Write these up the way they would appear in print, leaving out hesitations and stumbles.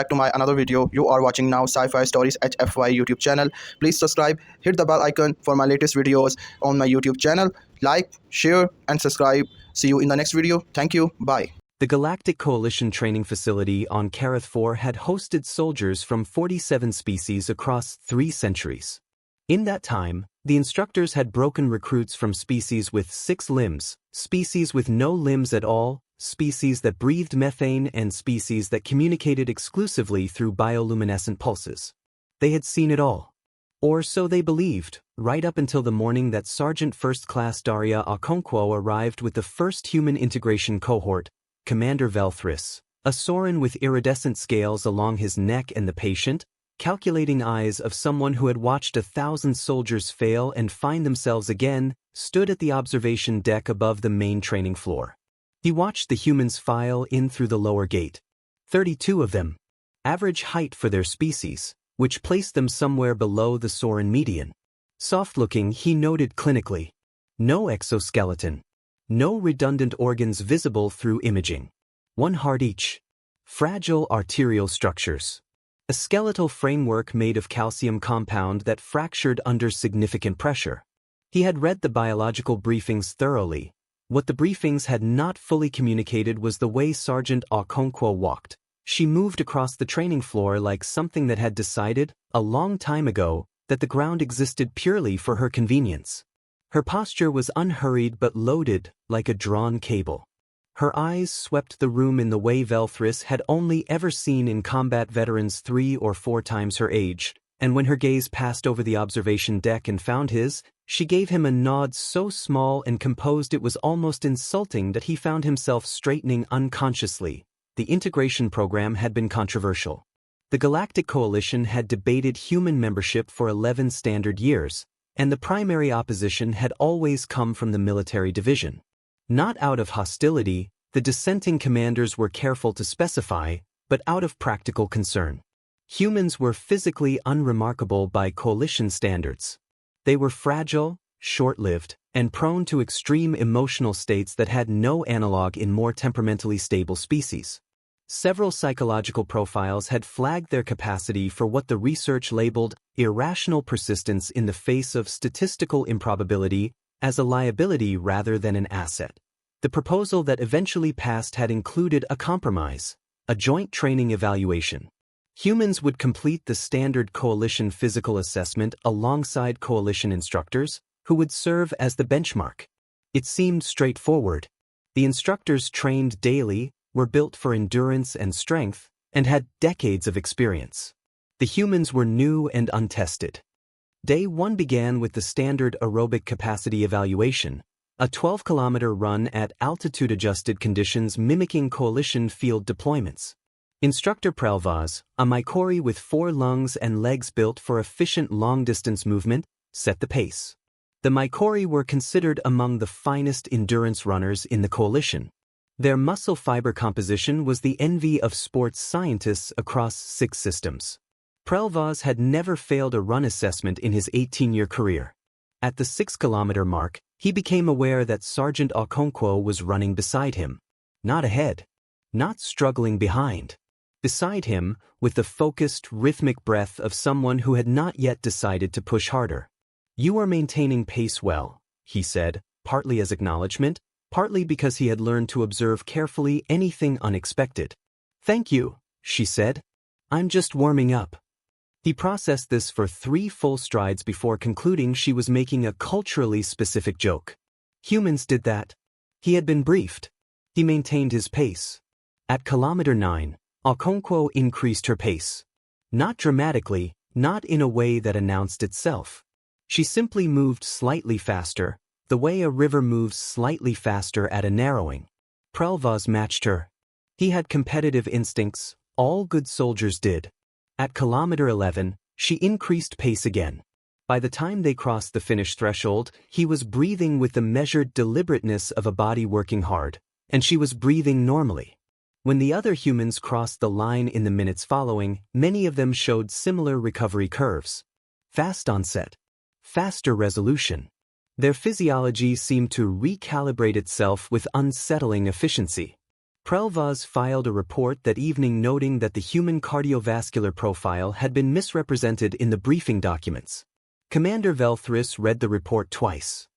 back to my another video. You are watching now Sci-Fi Stories HFY YouTube channel. Please subscribe, hit the bell icon for my latest videos on my YouTube channel. Like, share and subscribe. See you in the next video. Thank you. Bye. The Galactic Coalition training facility on Karath 4 had hosted soldiers from 47 species across 3 centuries. In that time, the instructors had broken recruits from species with 6 limbs, species with no limbs at all, species that breathed methane, and species that communicated exclusively through bioluminescent pulses. They had seen it all. Or so they believed, right up until the morning that Sergeant First Class Daria Okonkwo arrived with the first human integration cohort, Commander Velthris, a Sorin with iridescent scales along his neck and the patient, calculating eyes of someone who had watched 1,000 soldiers fail and find themselves again, stood at the observation deck above the main training floor. He watched the humans file in through the lower gate. 32 of them. Average height for their species, which placed them somewhere below the Sorin median. Soft-looking, he noted clinically. No exoskeleton. No redundant organs visible through imaging. 1 heart each. Fragile arterial structures. A skeletal framework made of calcium compound that fractured under significant pressure. He had read the biological briefings thoroughly. What the briefings had not fully communicated was the way Sergeant Okonkwo walked. She moved across the training floor like something that had decided, a long time ago, that the ground existed purely for her convenience. Her posture was unhurried but loaded, like a drawn cable. Her eyes swept the room in the way Velthris had only ever seen in combat veterans 3 or 4 times her age, and when her gaze passed over the observation deck and found his, she gave him a nod so small and composed it was almost insulting that he found himself straightening unconsciously. The integration program had been controversial. The Galactic Coalition had debated human membership for 11 standard years, and the primary opposition had always come from the military division. Not out of hostility, the dissenting commanders were careful to specify, but out of practical concern. Humans were physically unremarkable by coalition standards. They were fragile, short-lived, and prone to extreme emotional states that had no analog in more temperamentally stable species. Several psychological profiles had flagged their capacity for what the research labeled irrational persistence in the face of statistical improbability as a liability rather than an asset. The proposal that eventually passed had included a compromise, a joint training evaluation. Humans would complete the standard coalition physical assessment alongside coalition instructors, who would serve as the benchmark. It seemed straightforward. The instructors trained daily, were built for endurance and strength, and had decades of experience. The humans were new and untested. Day 1 began with the standard aerobic capacity evaluation, a 12-kilometer run at altitude-adjusted conditions mimicking coalition field deployments. Instructor Prelvaz, a Mycori with 4 lungs and legs built for efficient long-distance movement, set the pace. The Mycori were considered among the finest endurance runners in the coalition. Their muscle fiber composition was the envy of sports scientists across 6 systems. Prelvaz had never failed a run assessment in his 18-year career. At the 6-kilometer mark, he became aware that Sergeant Okonkwo was running beside him. Not ahead. Not struggling behind. Beside him, with the focused, rhythmic breath of someone who had not yet decided to push harder. "You are maintaining pace well," he said, partly as acknowledgement, partly because he had learned to observe carefully anything unexpected. "Thank you," she said. "I'm just warming up." He processed this for 3 full strides before concluding she was making a culturally specific joke. Humans did that. He had been briefed. He maintained his pace. At kilometer 9, Okonkwo increased her pace. Not dramatically, not in a way that announced itself. She simply moved slightly faster, the way a river moves slightly faster at a narrowing. Prelvaz matched her. He had competitive instincts, all good soldiers did. At kilometer 11, she increased pace again. By the time they crossed the finish threshold, he was breathing with the measured deliberateness of a body working hard, and she was breathing normally. When the other humans crossed the line in the minutes following, many of them showed similar recovery curves. Fast onset. Faster resolution. Their physiology seemed to recalibrate itself with unsettling efficiency. Prelvaz filed a report that evening noting that the human cardiovascular profile had been misrepresented in the briefing documents. Commander Velthris read the report twice.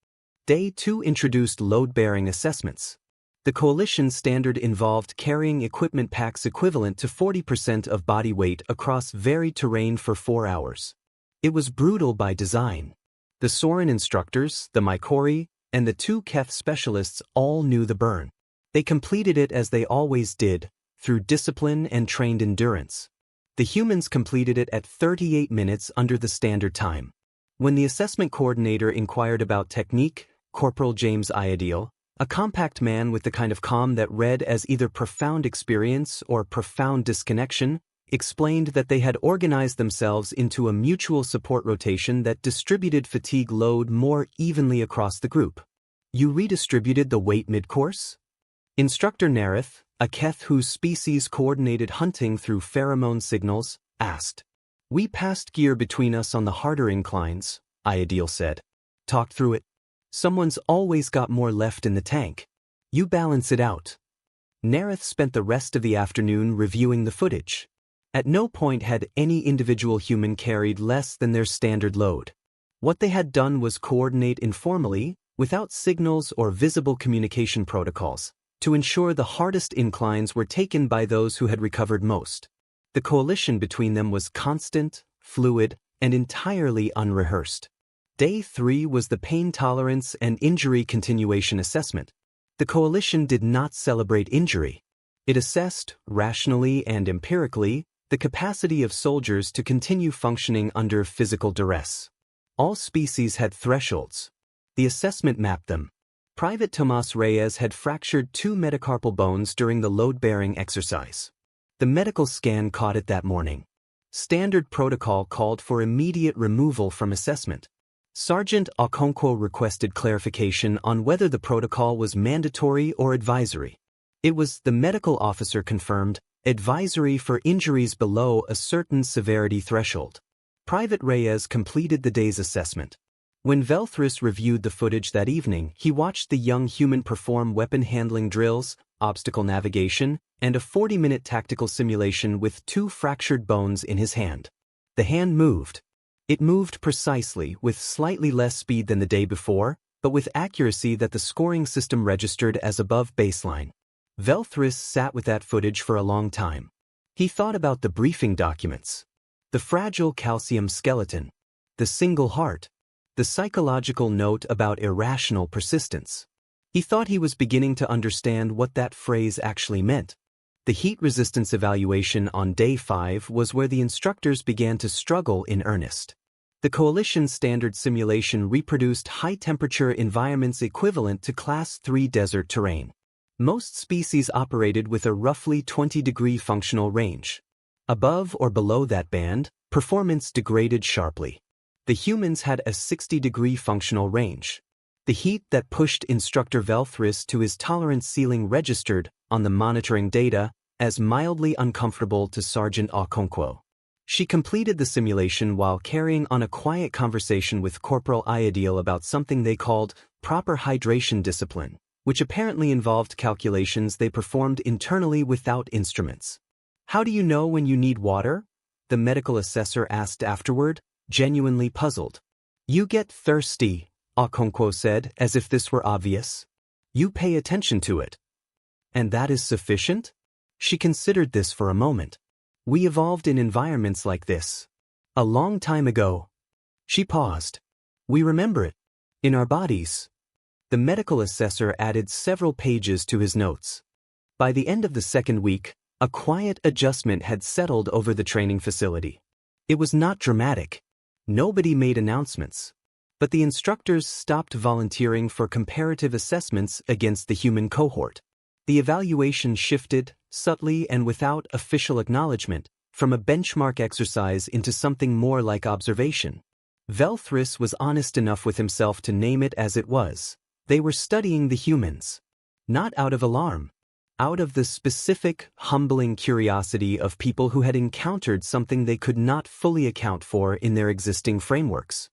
Day 2 introduced load-bearing assessments. The coalition standard involved carrying equipment packs equivalent to 40% of body weight across varied terrain for 4 hours. It was brutal by design. The Soren instructors, the Mycori, and the 2 Keth specialists all knew the burn. They completed it as they always did, through discipline and trained endurance. The humans completed it at 38 minutes under the standard time. When the assessment coordinator inquired about technique, Corporal James Iadil, a compact man with the kind of calm that read as either profound experience or profound disconnection, explained that they had organized themselves into a mutual support rotation that distributed fatigue load more evenly across the group. You redistributed the weight mid-course? Instructor Narith, a Keth whose species coordinated hunting through pheromone signals, asked. We passed gear between us on the harder inclines, Iadil said. Talked through it. Someone's always got more left in the tank. You balance it out. Narith spent the rest of the afternoon reviewing the footage. At no point had any individual human carried less than their standard load. What they had done was coordinate informally, without signals or visible communication protocols, to ensure the hardest inclines were taken by those who had recovered most. The coalition between them was constant, fluid, and entirely unrehearsed. Day 3 was the pain tolerance and injury continuation assessment. The coalition did not celebrate injury. It assessed, rationally and empirically, the capacity of soldiers to continue functioning under physical duress. All species had thresholds. The assessment mapped them. Private Tomas Reyes had fractured 2 metacarpal bones during the load-bearing exercise. The medical scan caught it that morning. Standard protocol called for immediate removal from assessment. Sergeant Okonkwo requested clarification on whether the protocol was mandatory or advisory. It was, the medical officer confirmed, advisory for injuries below a certain severity threshold. Private Reyes completed the day's assessment. When Velthris reviewed the footage that evening, he watched the young human perform weapon handling drills, obstacle navigation, and a 40-minute tactical simulation with 2 fractured bones in his hand. The hand moved. It moved precisely, with slightly less speed than the day before, but with accuracy that the scoring system registered as above baseline. Velthris sat with that footage for a long time. He thought about the briefing documents. The fragile calcium skeleton. The single heart. The psychological note about irrational persistence. He thought he was beginning to understand what that phrase actually meant. The heat resistance evaluation on day 5 was where the instructors began to struggle in earnest. The coalition standard simulation reproduced high-temperature environments equivalent to Class 3 desert terrain. Most species operated with a roughly 20-degree functional range. Above or below that band, performance degraded sharply. The humans had a 60-degree functional range. The heat that pushed Instructor Velthris to his tolerance ceiling registered, on the monitoring data, as mildly uncomfortable to Sergeant Okonkwo. She completed the simulation while carrying on a quiet conversation with Corporal Iadil about something they called proper hydration discipline, which apparently involved calculations they performed internally without instruments. How do you know when you need water? The medical assessor asked afterward, genuinely puzzled. You get thirsty, Okonkwo said, as if this were obvious. You pay attention to it. And that is sufficient? She considered this for a moment. We evolved in environments like this. A long time ago. She paused. We remember it. In our bodies. The medical assessor added several pages to his notes. By the end of the second week, a quiet adjustment had settled over the training facility. It was not dramatic. Nobody made announcements. But the instructors stopped volunteering for comparative assessments against the human cohort. The evaluation shifted, subtly and without official acknowledgement, from a benchmark exercise into something more like observation. Velthris was honest enough with himself to name it as it was. They were studying the humans. Not out of alarm. Out of the specific, humbling curiosity of people who had encountered something they could not fully account for in their existing frameworks.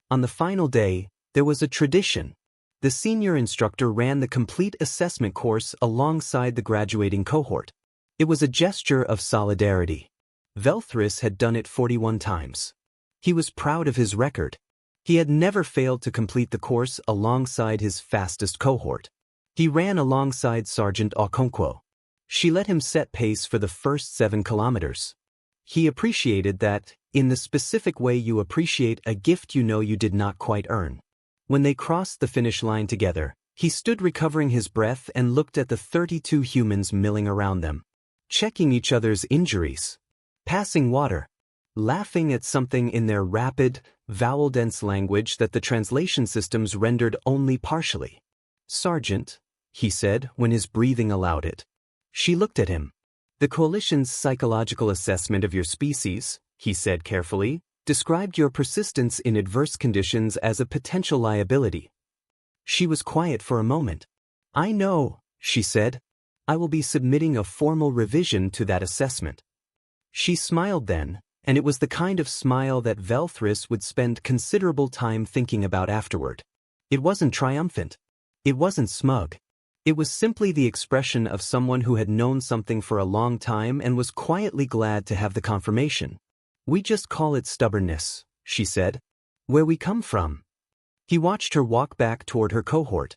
On the final day, there was a tradition. The senior instructor ran the complete assessment course alongside the graduating cohort. It was a gesture of solidarity. Velthris had done it 41 times. He was proud of his record. He had never failed to complete the course alongside his fastest cohort. He ran alongside Sergeant Okonkwo. She let him set pace for the first 7 kilometers. He appreciated that, in the specific way you appreciate a gift you know you did not quite earn. When they crossed the finish line together, he stood recovering his breath and looked at the 32 humans milling around them, checking each other's injuries, passing water, laughing at something in their rapid, vowel-dense language that the translation systems rendered only partially. "Sergeant," he said when his breathing allowed it. She looked at him. "The Coalition's psychological assessment of your species," he said carefully, "described your persistence in adverse conditions as a potential liability." She was quiet for a moment. "I know," she said. "I will be submitting a formal revision to that assessment." She smiled then, and it was the kind of smile that Velthris would spend considerable time thinking about afterward. It wasn't triumphant. It wasn't smug. It was simply the expression of someone who had known something for a long time and was quietly glad to have the confirmation. "We just call it stubbornness," she said. "Where we come from." He watched her walk back toward her cohort.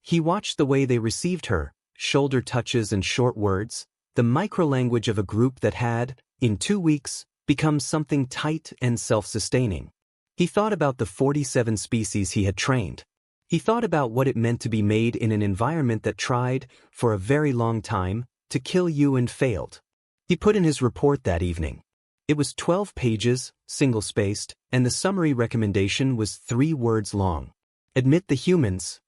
He watched the way they received her, shoulder touches and short words, the microlanguage of a group that had, in 2 weeks, become something tight and self-sustaining. He thought about the 47 species he had trained. He thought about what it meant to be made in an environment that tried, for a very long time, to kill you and failed. He put in his report that evening. It was 12 pages, single-spaced, and the summary recommendation was 3 words long. "Admit the humans,"